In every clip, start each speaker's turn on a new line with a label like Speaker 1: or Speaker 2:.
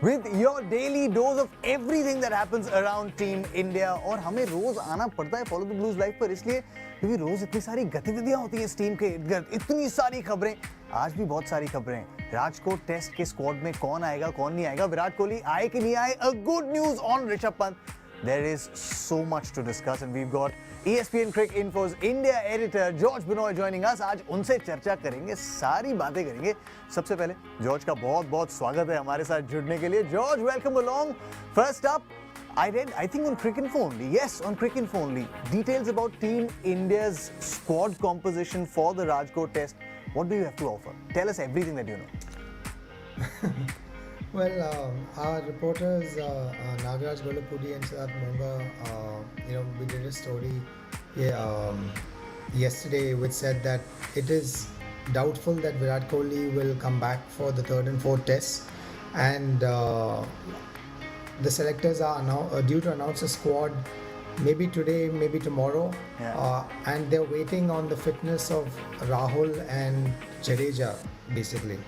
Speaker 1: with your daily dose of everything that happens around Team India. और हमें रोज आना पड़ता है फॉलो द ब्लूज लाइव पर इसलिए क्योंकि रोज इतनी सारी गतिविधियां होती हैं इस टीम के इर्द गिर्द, इतनी सारी खबरें। आज भी बहुत सारी खबरें। राजकोट टेस्ट के स्क्वाड में कौन आएगा कौन नहीं आएगा, विराट कोहली आए कि नहीं आए, a good news on Rishabh Pant. There is so much to discuss and we've got ESPN Cricket Info's India editor George Binoy joining us. आज उनसे चर्चा करेंगे, सारी बातें करेंगे। सबसे पहले जॉर्ज का बहुत-बहुत स्वागत है हमारे साथ जुड़ने के लिए। George, welcome along. First up, I read, I think on Cricket Info only, yes, on Cricket Info only, details about Team India's squad composition for the Rajkot Test. What do you have to offer? Tell us everything that you know.
Speaker 2: Well, our reporters Nagaraj Golapudi and Siddharth Monga, we did a story yesterday which said that it is doubtful that Virat Kohli will come back for the third and fourth tests, and the selectors are now due to announce a squad maybe today, maybe tomorrow, and they're waiting on the fitness of Rahul and Jadeja, basically.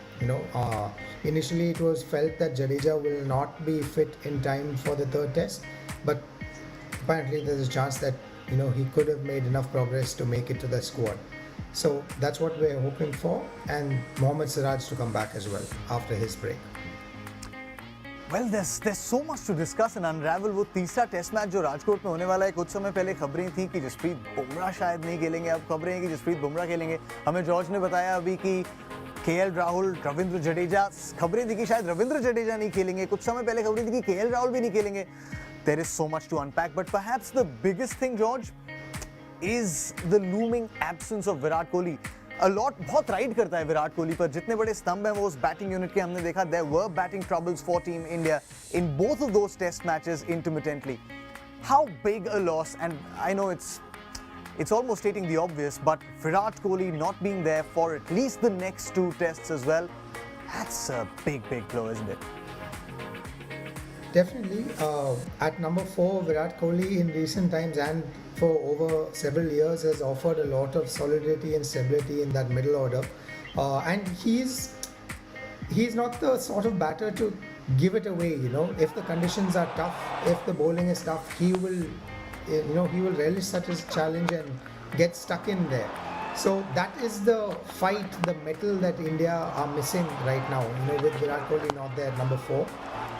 Speaker 2: Initially it was felt that Jadeja will not be fit in time for the third test, but apparently there's a chance that he could have made enough progress to make it to the squad. So that's what we're hoping for, and Mohammad Siraj to come back as well after his break.
Speaker 1: Well, there's so much to discuss and unravel. वो तीसरा test match जो राजकोट में होने वाला है, कुछ समय पहले खबरें थी कि जसप्रीत बुमराह शायद नहीं खेलेंगे, अब खबरें हैं कि जसप्रीत बुमराह खेलेंगे। हमें जॉर्ज ने बताया अभी कि केएल राहुल, रविंद्र जडेजा, खबरें थी कि शायद रविंद्र जडेजा नहीं खेलेंगे, कुछ समय पहले खबरें थी कि केएल राहुल भी नहीं खेलेंगे। There is so much to unpack, but perhaps the biggest thing, George, is the looming absence of Virat Kohli. A lot, बहुत राइड करता है विराट कोहली पर, जितने बड़े स्तंभ हैं वो उस बैटिंग यूनिट के हमने देखा। There were batting troubles for Team India in both of those test matches intermittently. How big a loss, and I know it's almost stating the obvious, but Virat Kohli not being there for at least the next two tests as well, that's a big blow, isn't it?
Speaker 2: Definitely. At number 4, Virat Kohli in recent times and for over several years has offered a lot of solidity and stability in that middle order, and he's not the sort of batter to give it away. If the conditions are tough, if the bowling is tough, he will relish such a challenge and get stuck in there. So that is the fight, the mettle that India are missing right now, with Virat Kohli not there at number 4.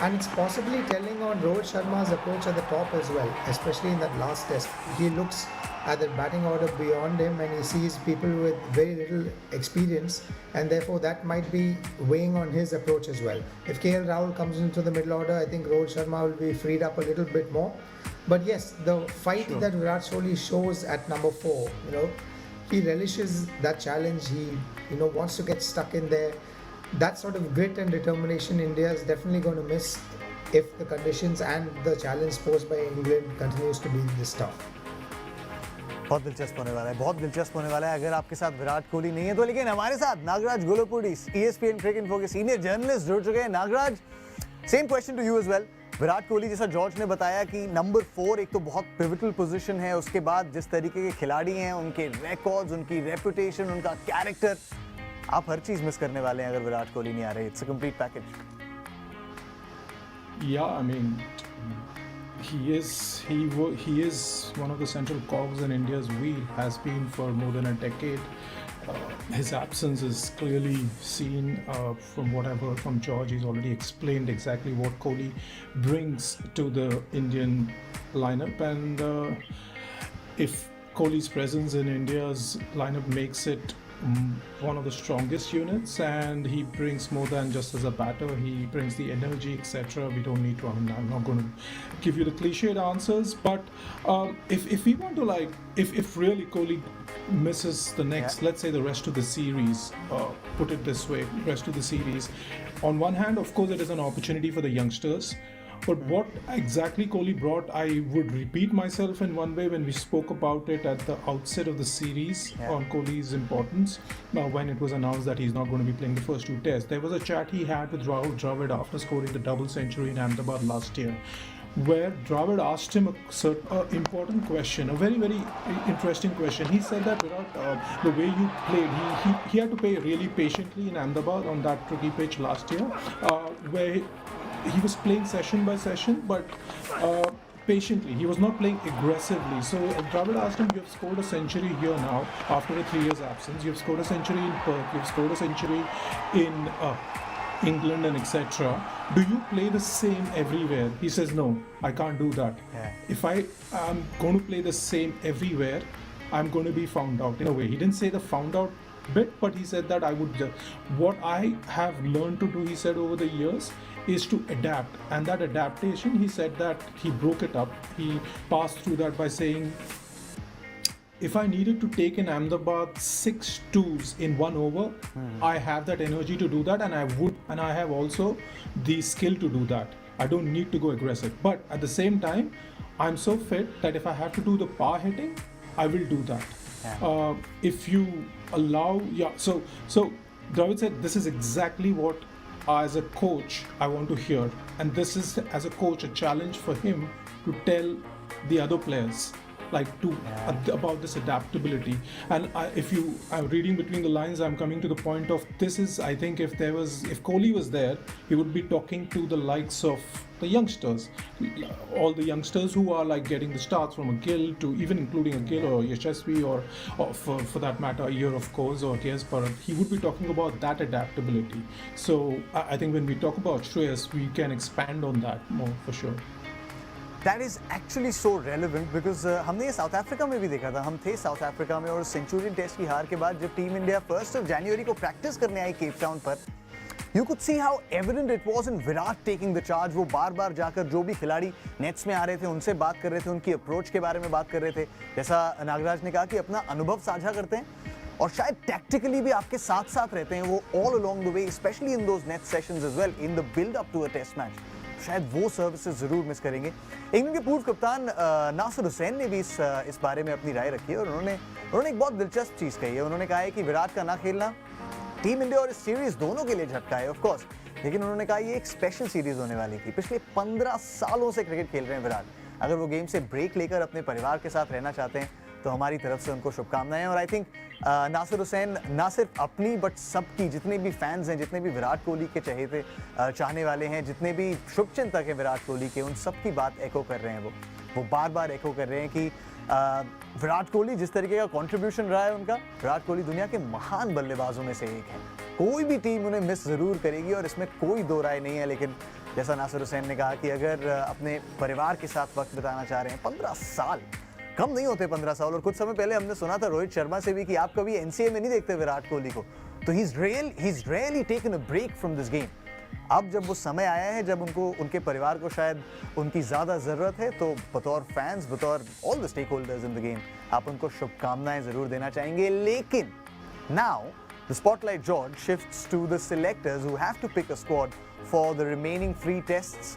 Speaker 2: And it's possibly telling on Rohit Sharma's approach at the top as well, especially in that last test. He looks at the batting order beyond him and he sees people with very little experience, and therefore that might be weighing on his approach as well. If KL Rahul comes into the middle order, I think Rohit Sharma will be freed up a little bit more. But yes, the fight that Virat Kohli shows at number 4, he relishes that challenge. He, wants to get stuck in there. That sort of grit and determination India is definitely going to miss if the conditions and the challenge posed by England continues to be this tough.
Speaker 1: बहुत दिलचस्प होने वाला है, बहुत दिलचस्प होने वाला है। अगर आपके साथ विराट कोहली नहीं है तो, लेकिन हमारे साथ Nagraj Gollapudi, ESPN Cricket Info के सीनियर जर्नलिस्ट जुड़ चुके हैं। Nagraj, same question to you as well. Virat Kohli, जैसा जॉर्ज ने बताया कि नंबर 4 एक तो बहुत पिवटल पोजीशन है, उसके बाद जिस तरीके के खिलाड़ी हैं, उनके रिकॉर्ड्स, उनकी रेपुटेशन, उनका कैरेक्टर, आप हर चीज मिस करने वाले हैं अगर विराट कोहली नहीं आ रहे। It's a complete package.
Speaker 3: Yeah, I mean, he is one of the central cogs in India's wheel, has been for more than a decade. His absence is clearly seen from what I've heard from George. He's already explained exactly what Kohli brings to the Indian lineup, and if Kohli's presence in India's lineup makes it one of the strongest units, and he brings more than just as a batter, he brings the energy, etc. We don't need to, I'm not going to give you the cliched answers, but if we want to, if really Kohli misses the next, let's say the rest of the series, put it this way, rest of the series, on one hand, of course, it is an opportunity for the youngsters. But what exactly Kohli brought, I would repeat myself in one way when we spoke about it at the outset of the series on Kohli's importance. Now, when it was announced that he's not going to be playing the first two tests, there was a chat he had with Rahul Dravid after scoring the double century in Ahmedabad last year, where Dravid asked him a important question, a very, very interesting question. He said that Virat, the way you played, he had to play really patiently in Ahmedabad on that tricky pitch last year, where he was playing session by session, but patiently. He was not playing aggressively. So Dravid asked him, "You have scored a century here now after a 3 years absence. You have scored a century in Perth. You have scored a century in England and etc. Do you play the same everywhere?" He says, "No, I can't do that.
Speaker 1: Yeah.
Speaker 3: If I am going to play the same everywhere, I'm going to be found out." In a way, he didn't say the found out bit, but he said that I would. What I have learned to do, he said, over the years, is to adapt, and that adaptation, he said that he broke it up. He passed through that by saying, if I needed to take in Ahmedabad 6 twos in 1 over, I have that energy to do that, and I would, and I have also the skill to do that. I don't need to go aggressive, but at the same time, I'm so fit that if I have to do the power hitting, I will do that.
Speaker 1: Yeah.
Speaker 3: If you allow, so Dravid said this is exactly what as a coach I want to hear, and this is as a coach a challenge for him to tell the other players, like about this adaptability. And I'm reading between the lines, I'm coming to the point of this is, I think, if Kohli was there, he would be talking to the likes of the youngsters, all the youngsters who are like getting the starts from a Gill to even including a Gill or Yashasvi or for that matter Iyer, of course, or T.S. Bharat. He would be talking about that adaptability. So I think when we talk about Shreyas, we can expand on that more for sure.
Speaker 1: That is actually so relevant because हमने ये south Africa में भी देखा था. हम थे south Africa में और सेंचुरियन टेस्ट की हार के बाद जब टीम इंडिया 1 जनवरी को प्रैक्टिस करने आई केप टाउन पर, you could see how evident it was in Virat taking the charge. वो बार-बार जाकर जो भी खिलाड़ी नेट्स में आ रहे थे उनसे बात कर रहे थे, उनकी अप्रोच के बारे में बात कर रहे थे. जैसा नागराज ने कहा कि अपना अनुभव साझा करते हैं और शायद टैक्टिकली भी आपके साथ-साथ रहते हैं वो all along the way, especially in those net sessions as well, in the build up to a test match. शायद वो सर्विसेज जरूर मिस करेंगे. इंग्लैंड के पूर्व कप्तान नासिर हुसैन ने भी इस बारे में अपनी राय रखी है और उन्होंने एक बहुत दिलचस्प चीज़ कही है. उन्होंने कहा है कि विराट का ना खेलना टीम इंडिया और इस सीरीज दोनों के लिए झटका है, ऑफ कोर्स, लेकिन उन्होंने कहा ये एक स्पेशल सीरीज होने वाली थी. पिछले 15 सालों से क्रिकेट खेल रहे हैं विराट. अगर वो गेम से ब्रेक लेकर अपने परिवार के साथ रहना चाहते हैं तो हमारी तरफ से उनको शुभकामनाएं. और आई थिंक नासिर हुसैन ना सिर्फ अपनी बट सबकी, जितने भी फैंस हैं, जितने भी विराट कोहली के चाहने वाले हैं, जितने भी शुभचिंतक हैं विराट कोहली के, उन सब की बात एको कर रहे हैं. वो बार बार एको कर रहे हैं कि विराट कोहली जिस तरीके का कंट्रीब्यूशन रहा है उनका, विराट कोहली दुनिया के महान बल्लेबाजों में से एक है. कोई भी टीम उन्हें मिस ज़रूर करेगी और इसमें कोई दो राय नहीं है. लेकिन जैसा नासिर हुसैन ने कहा कि अगर अपने परिवार के साथ वक्त बिताना चाह रहे हैं, 15 साल कम नहीं होते 15 साल. और कुछ समय पहले हमने सुना था रोहित शर्मा से भी कि आप कभी एनसीए में नहीं देखते विराट कोहली को. तो he is really taken a break from this game. अब जब वो समय आया है जब उनके परिवार को शायद उनकी ज़्यादा ज़रूरत है, तो बतौर फैंस, बतौर all the stakeholders in the game, आप उनको शुभकामनाएं ज़रूर देना चाहेंगे. लेकिन now the spotlight, George, shifts to the selectors who have to pick a squad for the remaining 3 tests.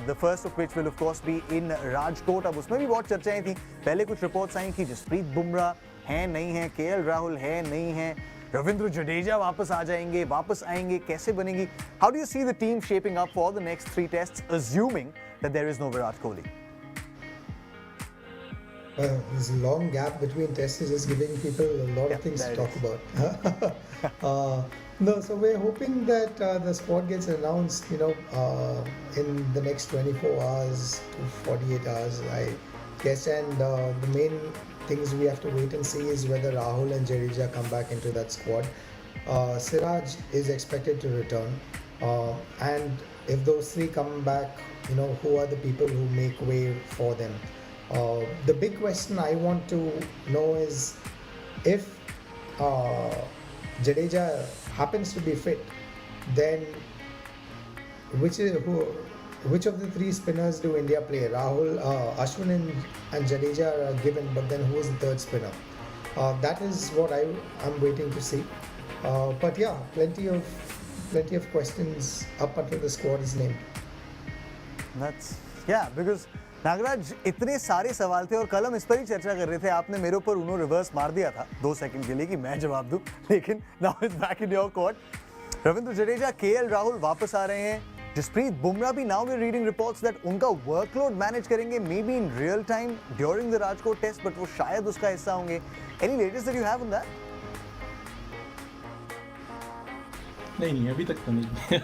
Speaker 1: The first of which will of course be in Rajkot. अब उसमें भी बहुत चर्चाएं थी. पहले कुछ रिपोर्ट्स आई कि जसप्रीत बुमराह है नहीं है, केएल राहुल है नहीं है, रविंद्र जडेजा वापस आ जाएंगे, वापस आएंगे, कैसे बनेगी? How do you see the team shaping up for the next 3 tests, assuming that there is no Virat Kohli?
Speaker 2: Well, this long gap between tests is just giving people a lot of things to talk about. No, so we're hoping that the squad gets announced, in the next 24 hours to 48 hours, I guess. And the main things we have to wait and see is whether Rahul and Jadeja come back into that squad. Siraj is expected to return. And if those 3 come back, who are the people who make way for them? The big question I want to know is if Jadeja happens to be fit, then which of the 3 spinners do India play? Rahul, Ashwin and Jadeja are given, but then who is the 3rd spinner? That is what I'm waiting to see. But yeah, plenty of questions up until the squad is named.
Speaker 1: Because Nagraj, इतने सारे सवाल थे और कल हम इस पर ही चर्चा कर रहे थे. आपने मेरे ऊपर उन्होंने रिवर्स मार दिया था 2 सेकंड के लिए कि मैं जवाब दूं, लेकिन now it's back in your court. Ravindra Jadeja, KL Rahul वापस आ रहे हैं. जसप्रीत बुमराह भी, now we are reading reports that उनका वर्कलोड मैनेज करेंगे maybe in real time during the Rajkot test, but वो शायद उसका हिस्सा होंगे. Any latest that you have on that?
Speaker 3: नहीं अभी तक तो नहीं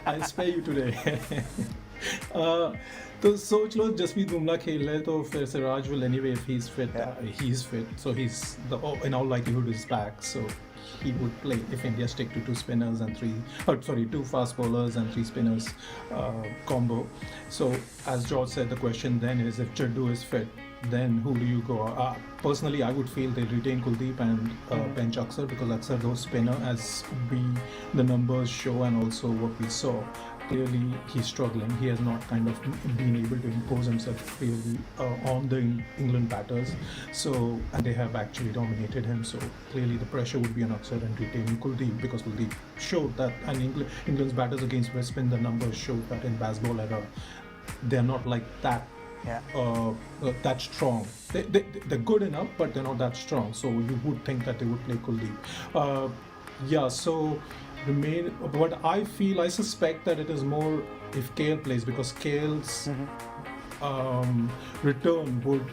Speaker 3: I'll spare you today तो सोच लो जसप्रीत बुमराह खेल रहे तो फिर Siraj will anyway if he's fit he's fit so he's in all likelihood is back so he would play if India stick to two fast bowlers and three spinners combo. So as George said, the question then is if Chaddu is fit, then who do you go? Personally, I would feel they retain Kuldeep and bench Akshar because Akshar those spinner as the numbers show and also what we saw. Clearly, he's struggling. He has not kind of been able to impose himself really on the England batters. So, and they have actually dominated him. So, clearly, the pressure would be on Akshar and retaining Kuldeep because Kuldeep showed that, and England's batters against West Indies, the numbers showed that in baseball era, they're not like that. That strong. They're good enough, but they're not that strong. So you would think that they would play Kuldeep. So but I suspect that it is more if KL plays because KL's return would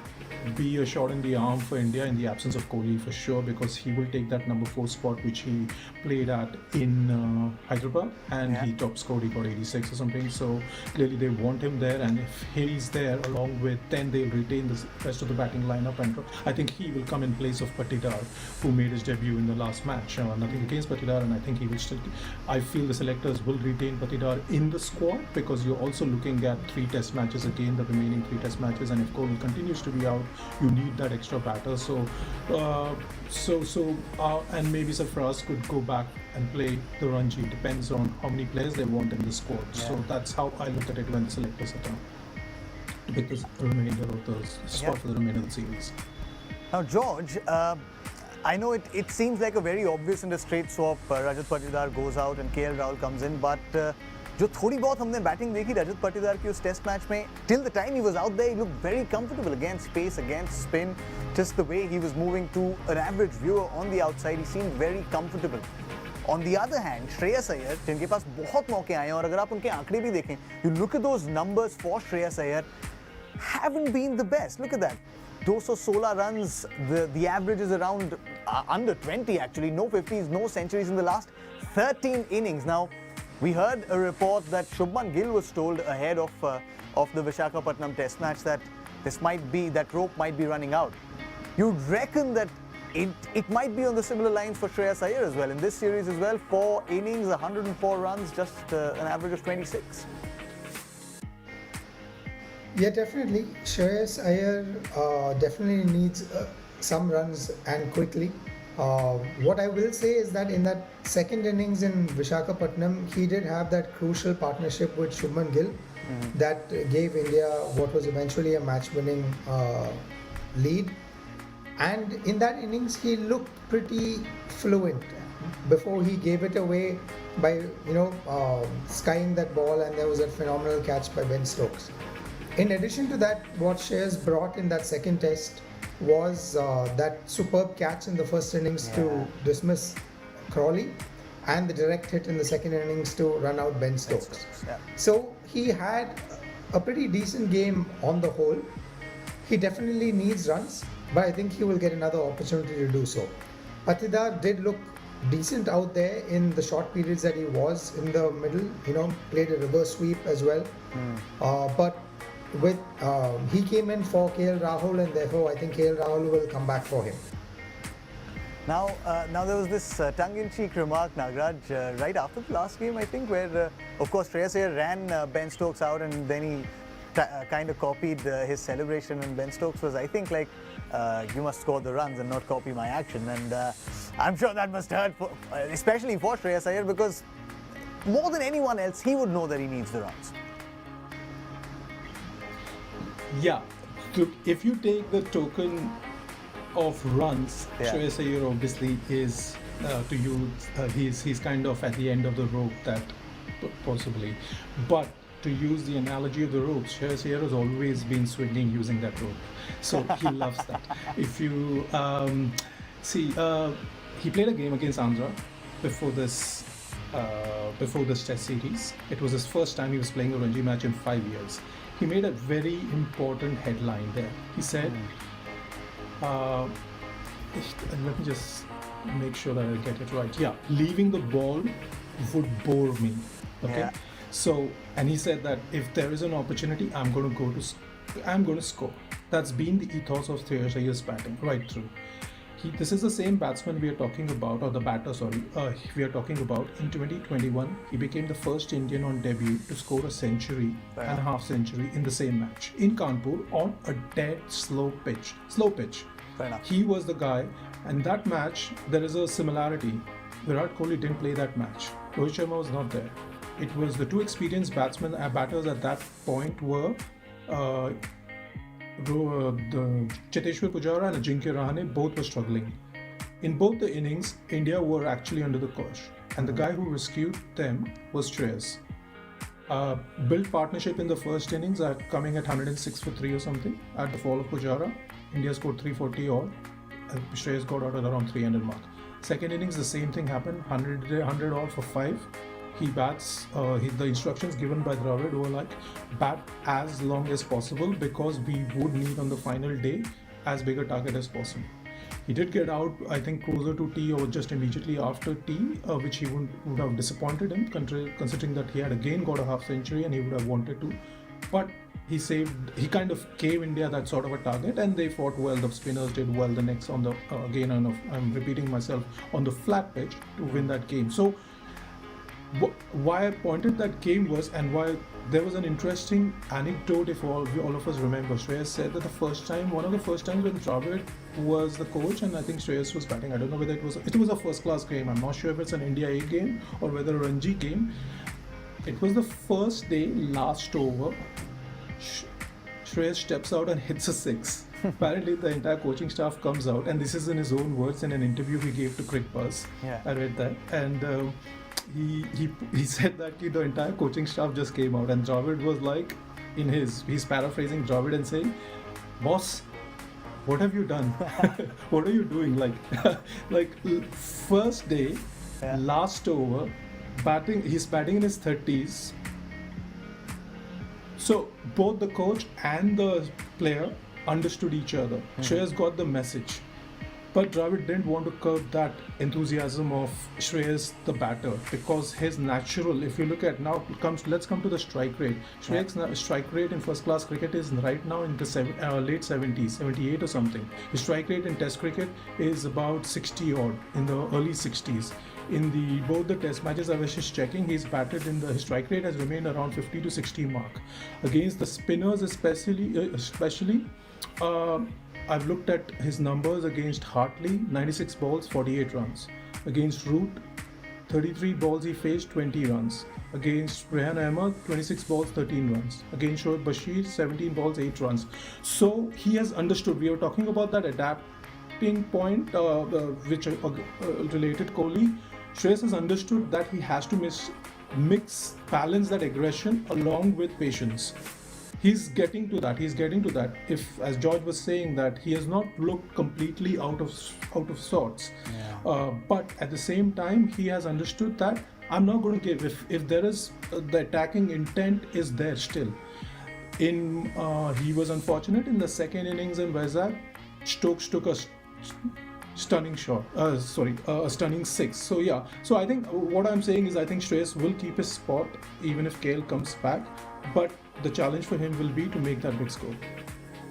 Speaker 3: be a shot in the arm for India in the absence of Kohli for sure because he will take that number 4 spot which he played at in Hyderabad and he top scored, he got 86 or something, so clearly they want him there, and if he's there along with, then they'll retain the rest of the batting lineup, and I think he will come in place of Patidar who made his debut in the last match. Nothing against Patidar, and I think he will still, I feel the selectors will retain Patidar in the squad because you're also looking at 3 test matches again, the remaining 3 test matches, and if Kohli continues to be out, you need that extra batter. And maybe Sarfaraz could go back and play the Ranji. Depends on how many players they want in the squad. So that's how I look at it when the selectors are done to pick the remainder of the spot for the remainder of the series.
Speaker 1: Now, George, I know it seems like a very obvious and a straight swap. Rajat Patidar goes out and KL Rahul comes in, but जो थोड़ी बहुत हमने batting देखी रजत पाटीदार की उस test match में, till the time he was out there, he looked very comfortable against pace, against spin, just the way he was moving to an average viewer on the outside, he seemed very comfortable. On the other hand, Shreyas Iyer, जिनके पास बहुत मौके आए हैं और अगर आप उनके आंकड़े भी देखें, you look at those numbers for Shreyas Iyer, haven't been the best. Look at that. 216 runs, the average is around under 20 actually, no 50s, no centuries in the last 13 innings. Now, we heard a report that Shubman Gill was told ahead of the Visakhapatnam Test match that that rope might be running out. You'd reckon that it might be on the similar lines for Shreyas Iyer as well. In this series as well, 4 innings, 104 runs, just an average of 26.
Speaker 2: Yeah, definitely. Shreyas Iyer definitely needs some runs and quickly. What I will say is that in that second innings in Visakhapatnam, he did have that crucial partnership with Shubman Gill that gave India what was eventually a match-winning lead. And in that innings, he looked pretty fluent before he gave it away by skying that ball, and there was a phenomenal catch by Ben Stokes. In addition to that, what Shreyas brought in that second test was that superb catch in the first innings to dismiss Crawley and the direct hit in the second innings to run out Ben Stokes. So he had a pretty decent game on the whole. He definitely needs runs, but I think he will get another opportunity to do so. Patidar did look decent out there in the short periods that he was in the middle, played a reverse sweep as well. But he came in for KL Rahul, and therefore I think KL Rahul will come back for him.
Speaker 1: Now there was this tongue-in-cheek remark, Nagraj, right after the last game, I think, where of course Shreyas Iyer ran Ben Stokes out, and then he kind of copied his celebration, and Ben Stokes was, I think, like, you must score the runs and not copy my action, and I'm sure that must hurt, especially for Shreyas Iyer, because more than anyone else, he would know that he needs the runs. Yeah.
Speaker 3: So if you take the token of runs, Shreyas Iyer obviously is to use. He's kind of at the end of the rope, that possibly. But to use the analogy of the rope, Shreyas Iyer has always been swinging using that rope, so he loves that. If you he played a game against Andhra before this Test series. It was his first time he was playing a Ranji match in 5 years. He made a very important headline there. He said, let me just make sure that I get it right. Yeah, leaving the ball would bore me. Okay,
Speaker 1: Yeah.
Speaker 3: so and he said that if there is an opportunity, I'm going to score. That's been the ethos of Shreyas Iyer's batting right through. This is the same batsman we are talking about, or the batter, sorry, we are talking about. In 2021, he became the first Indian on debut to score a century and a half century in the same match in Kanpur on a dead slow pitch.
Speaker 1: Fair enough.
Speaker 3: He was the guy, and that match, there is a similarity. Virat Kohli didn't play that match. Rohit Sharma was not there. It was the two experienced batters at that point were the Cheteshwar Pujara and Ajinkya Rahane. Both were struggling. In both the innings, India were actually under the cosh, and the guy who rescued them was Shreyas. Built partnership in the first innings, coming at 106 for 3 or something at the fall of Pujara. India scored 340 odd. Shreyas got out at around 300 mark. Second innings, the same thing happened. 100 odd for 5. He bats. The instructions given by Dravid were like, bat as long as possible because we would need on the final day as big a target as possible. He did get out, I think, closer to tea or just immediately after tea, which he would have disappointed him, considering that he had again got a half century and he would have wanted to. But he kind of gave India that sort of a target, and they fought well. The spinners did well the next on the I'm repeating myself, on the flat pitch to win that game. So why I pointed that game was, and why there was an interesting anecdote, if all of us remember. Shreyas said that one of the first times when Dravid was the coach, and I think Shreyas was batting, I don't know whether it was a first class game, I'm not sure if it's an India A game or whether a Ranji game. It was the first day, last over, Shreyas steps out and hits a 6. Apparently the entire coaching staff comes out, and this is in his own words in an interview he gave to Cricket Buzz.
Speaker 1: Yeah.
Speaker 3: I read that, and he said that the entire coaching staff just came out, and Dravid was like, he's paraphrasing Dravid and saying, "Boss, what have you done? What are you doing?" Like first day, last over, he's batting in his 30s. So both the coach and the player understood each other. Shreyas got the message. But Dravid didn't want to curb that enthusiasm of Shreyas, the batter, because his natural, if you look at now, let's come to the strike rate. Shreyas' strike rate in first class cricket is right now in the late 70s, 78 or something. His strike rate in Test cricket is about 60 odd, in the early 60s. In both the Test matches I was just checking, his strike rate has remained around 50 to 60 mark. Against the spinners, especially. I've looked at his numbers against Hartley, 96 balls, 48 runs. Against Root, 33 balls he faced, 20 runs. Against Rehan Ahmed, 26 balls, 13 runs. Against Shoaib Bashir, 17 balls, 8 runs. So he has understood. We were talking about that adapting point, which related Kohli. Shreyas has understood that he has to balance that aggression along with patience. He's getting to that. If, as George was saying, that he has not looked completely out of sorts, but at the same time he has understood that I'm not going to give. If there is the attacking intent is there still. He was unfortunate in the second innings in Vizag. Stokes took a stunning shot. A stunning 6. So I think what I'm saying is I think Shreyas will keep his spot even if KL comes back, but the challenge for him will be to make that big score.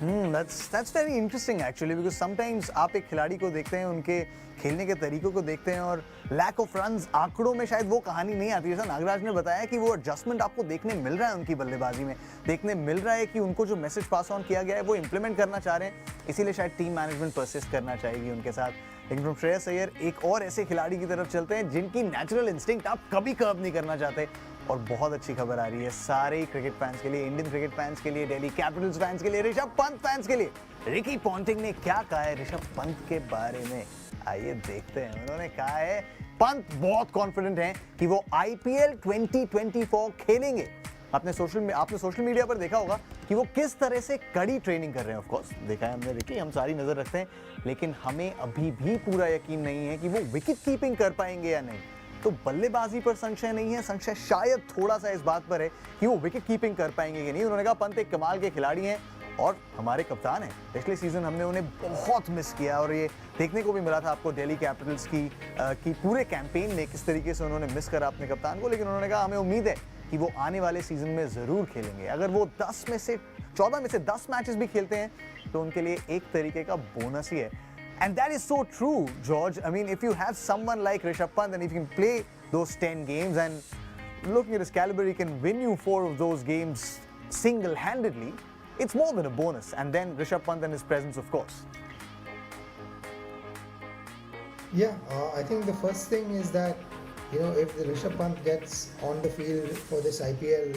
Speaker 1: That's very interesting actually, because sometimes आप एक खिलाड़ी को देखते हैं, उनके खेलने के तरीकों को देखते हैं, और लैक ऑफ रन्स आंकड़ों में शायद वो कहानी नहीं आती। जैसा नागराज ने बताया कि वो एडजस्टमेंट आपको देखने मिल रहा है उनकी बल्लेबाजी में, देखने मिल रहा है कि उनको जो मैसेज पास ऑन किया गया है वो इंप्लीमेंट करना चाह रहे हैं, इसीलिए शायद टीम मैनेजमेंट परसिस्ट करना चाहेगी उनके साथ। लेकिन फ्रॉम श्रेयस अय्यर एक और ऐसे खिलाड़ी की तरफ चलते हैं जिनकी नेचुरल इंस्टिंक्ट आप कभी कर्व नहीं करना चाहते, और बहुत अच्छी खबर आ रही है सारे क्रिकेट फैंस के लिए, इंडियन क्रिकेट फैंस के लिए, दिल्ली कैपिटल्स फैंस के लिए, ऋषभ पंत फैंस के लिए। रिकी पॉन्टिंग ने क्या कहा है ऋषभ पंत के बारे में, आइए देखते हैं। उन्होंने कहा है पंत बहुत कॉन्फिडेंट हैं कि वो आईपीएल 2024 खेलेंगे। आपने सोशल मीडिया पर देखा होगा कि वो किस तरह से कड़ी ट्रेनिंग कर रहे हैं। ऑफ कोर्स देखा है हमने, रिकी हम सारी नजर रखते हैं, लेकिन हमें अभी भी पूरा यकीन नहीं है कि वो विकेट कीपिंग कर पाएंगे या नहीं। तो बल्लेबाजी पर संशय नहीं है, संशय शायद थोड़ा सा इस बात पर है कि वो विकेट कीपिंग कर पाएंगे कि नहीं। उन्होंने कहा पंत एक कमाल के खिलाड़ी हैं और हमारे कप्तान हैं। पिछले सीज़न हमने उन्हें बहुत मिस किया और ये देखने को भी मिला था आपको दिल्ली कैपिटल्स की पूरे कैंपेन में किस तरीके से उन्होंने मिस करा अपने कप्तान को, लेकिन उन्होंने कहा हमें उम्मीद है कि वो आने वाले सीज़न में ज़रूर खेलेंगे। अगर वो 14 में से 10 मैचेस भी खेलते हैं तो उनके लिए एक तरीके का बोनस ही है। And that is so true, George. I mean, if you have someone like Rishabh Pant and if you can play those 10 games and looking at his caliber, he can win you 4 of those games single-handedly, it's more than a bonus. And then Rishabh Pant and his presence, of course.
Speaker 2: Yeah, I think the first thing is that, if the Rishabh Pant gets on the field for this IPL,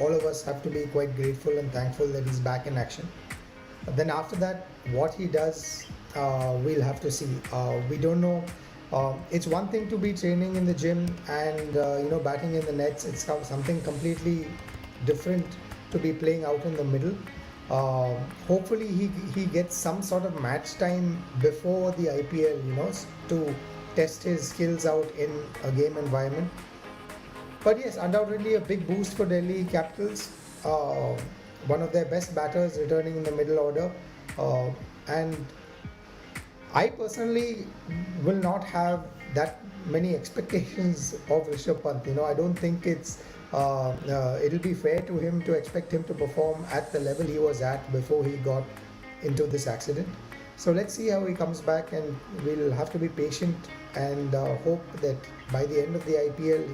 Speaker 2: all of us have to be quite grateful and thankful that he's back in action. But then after that, what he does, we'll have to see. We don't know. It's one thing to be training in the gym and batting in the nets. It's something completely different to be playing out in the middle. Hopefully he gets some sort of match time before the IPL, to test his skills out in a game environment. But yes, undoubtedly a big boost for Delhi Capitals. One of their best batters returning in the middle order, and I personally will not have that many expectations of Rishabh Pant. I don't think it'll be fair to him to expect him to perform at the level he was at before he got into this accident. So let's see how he comes back, and we'll have to be patient and hope that by the end of the IPL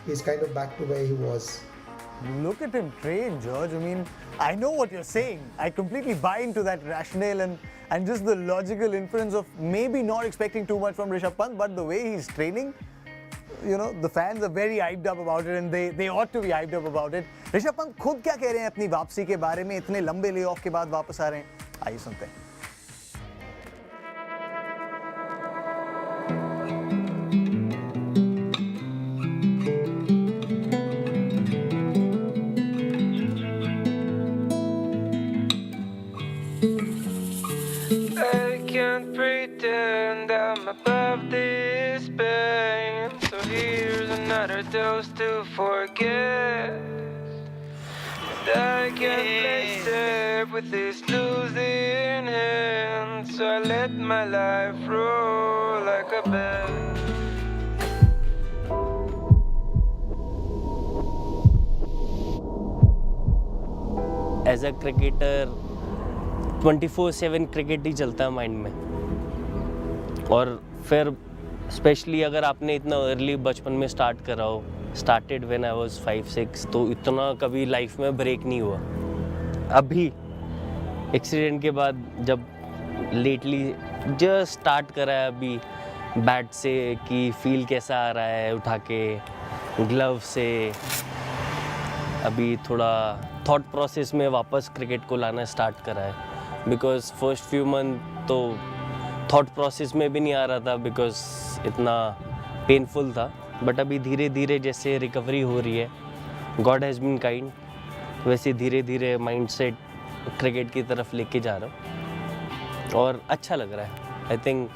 Speaker 2: he's kind of back to where he was.
Speaker 1: Look at him train, George. I mean, I know what you're saying. I completely buy into that rationale and just the logical inference of maybe not expecting too much from Rishabh Pant, but the way he's training, the fans are very hyped up about it and they ought to be hyped up about it. Rishabh Pant खुद क्या कह रहे हैं अपनी वापसी के बारे में, इतने लंबे ले ऑफ के बाद वापस आ रहे हैं, आइए सुनते हैं।
Speaker 4: Pretend I'm above this pain, so here's another dose to forget. And I can't play safe with this losing hand, so I let my life roll like a bet.
Speaker 5: As a cricketer 24/7 cricket ही चलता है mind में, और फिर specially अगर आपने इतना early बचपन में स्टार्ट करा हो, स्टार्टेड व्हेन आई वाज 5-6, तो इतना कभी लाइफ में ब्रेक नहीं हुआ। अभी एक्सीडेंट के बाद जब लेटली जस्ट स्टार्ट करा है अभी बैट से कि फील कैसा आ रहा है उठा के ग्लव से, अभी थोड़ा थॉट प्रोसेस में वापस क्रिकेट को लाना स्टार्ट करा है। बिकॉज फर्स्ट फ्यू मंथ तो थॉट प्रोसेस में भी नहीं आ रहा था बिकॉज इतना पेनफुल था, बट अभी धीरे धीरे जैसे रिकवरी हो रही है, गॉड हैज़ बीन काइंड, वैसे धीरे धीरे माइंडसेट क्रिकेट की तरफ लेके जा रहा हूँ और अच्छा लग रहा है। आई थिंक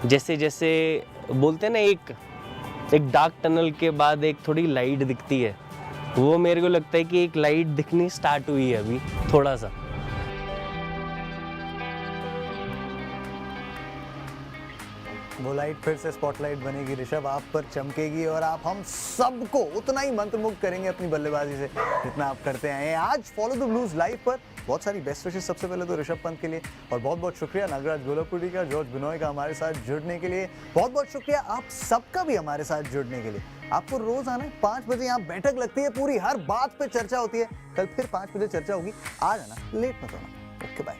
Speaker 5: जैसे जैसे बोलते हैं ना, एक डार्क टनल के बाद एक थोड़ी लाइट दिखती है, वो मेरे को लगता है कि एक लाइट दिखनी स्टार्ट हुई है अभी थोड़ा सा।
Speaker 1: वो लाइट फिर से स्पॉटलाइट बनेगी, ऋषभ आप पर चमकेगी और आप हम सबको उतना ही मंत्रमुग्ध करेंगे अपनी बल्लेबाजी से जितना आप करते आए हैं। आज फॉलो द ब्लूज लाइव पर बहुत सारी बेस्ट विशेस सबसे पहले तो ऋषभ पंत के लिए, और बहुत बहुत शुक्रिया नागराज गोलापुरी का, जॉर्ज बिनॉय का हमारे साथ जुड़ने के लिए। बहुत बहुत शुक्रिया आप सबका भी हमारे साथ जुड़ने के लिए। आपको रोज आना है 5 बजे, यहाँ बैठक लगती है, पूरी हर बात पे चर्चा होती है। कल फिर 5 बजे चर्चा होगी, आ जाना, लेट मत होना। Okay bye.